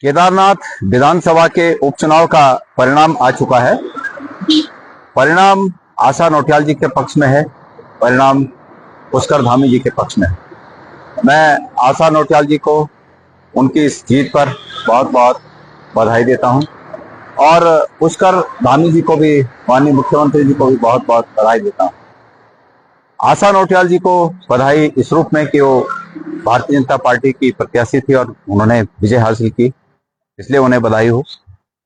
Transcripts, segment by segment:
केदारनाथ विधानसभा के उपचुनाव का परिणाम आ चुका है। परिणाम आशा नौटियाल जी के पक्ष में है, परिणाम पुष्कर धामी जी के पक्ष में है। मैं आशा नौटियाल जी को उनकी इस जीत पर बहुत बहुत बधाई देता हूं और पुष्कर धामी जी को भी, माननीय मुख्यमंत्री जी को भी बहुत बहुत बधाई देता हूं। आशा नौटियाल जी को बधाई इस रूप में कि वो भारतीय जनता पार्टी की प्रत्याशी थी और उन्होंने विजय हासिल की, इसलिए उन्हें बधाई हो।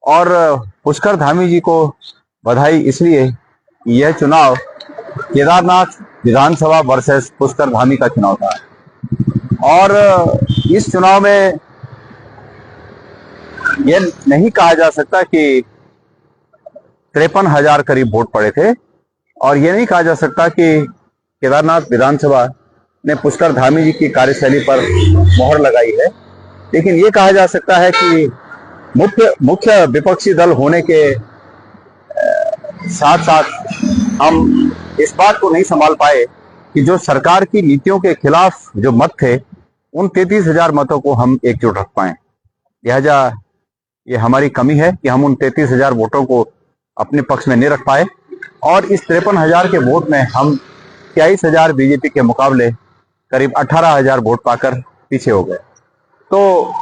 और पुष्कर धामी जी को बधाई इसलिए कि यह चुनाव केदारनाथ विधानसभा वर्सेस पुष्कर धामी का चुनाव था और इस चुनाव में यह नहीं कहा जा सकता कि 53,000 करीब वोट पड़े थे और यह नहीं कहा जा सकता कि केदारनाथ विधानसभा ने पुष्कर धामी जी की कार्यशैली पर मोहर लगाई है, लेकिन ये कहा जा सकता है कि मुख्य विपक्षी दल होने के साथ साथ हम इस बात को नहीं संभाल पाए कि जो सरकार की नीतियों के खिलाफ जो मत थे, उन 33,000 मतों को हम एकजुट रख पाए। लिहाजा ये हमारी कमी है कि हम उन 33,000 वोटों को अपने पक्ष में नहीं रख पाए और इस 53,000 के वोट में हम 23,000 बीजेपी के मुकाबले करीब 18,000 वोट पाकर पीछे हो गए। तो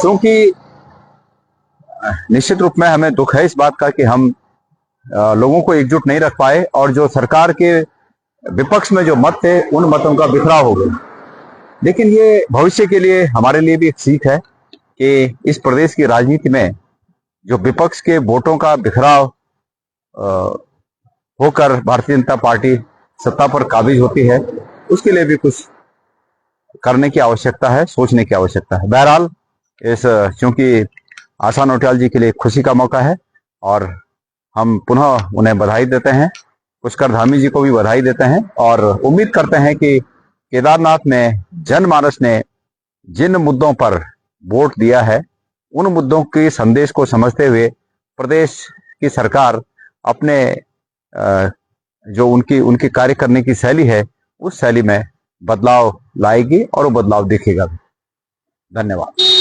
क्योंकि निश्चित रूप में हमें दुख है इस बात का कि हम लोगों को एकजुट नहीं रख पाए और जो सरकार के विपक्ष में जो मत थे, उन मतों का बिखराव हो गया। लेकिन ये भविष्य के लिए हमारे लिए भी एक सीख है कि इस प्रदेश की राजनीति में जो विपक्ष के वोटों का बिखराव होकर भारतीय जनता पार्टी सत्ता पर काबिज होती है, उसके लिए भी कुछ करने की आवश्यकता है, सोचने की आवश्यकता है। बहरहाल क्योंकि आशा नौटियाल जी के लिए खुशी का मौका है और हम पुनः उन्हें बधाई देते हैं, पुष्कर धामी जी को भी बधाई देते हैं और उम्मीद करते हैं कि केदारनाथ में जनमानस ने जिन मुद्दों पर वोट दिया है, उन मुद्दों के संदेश को समझते हुए प्रदेश की सरकार अपने जो उनकी कार्य करने की शैली है, उस शैली में बदलाव लाएगी और वो बदलाव दिखेगा भी। धन्यवाद।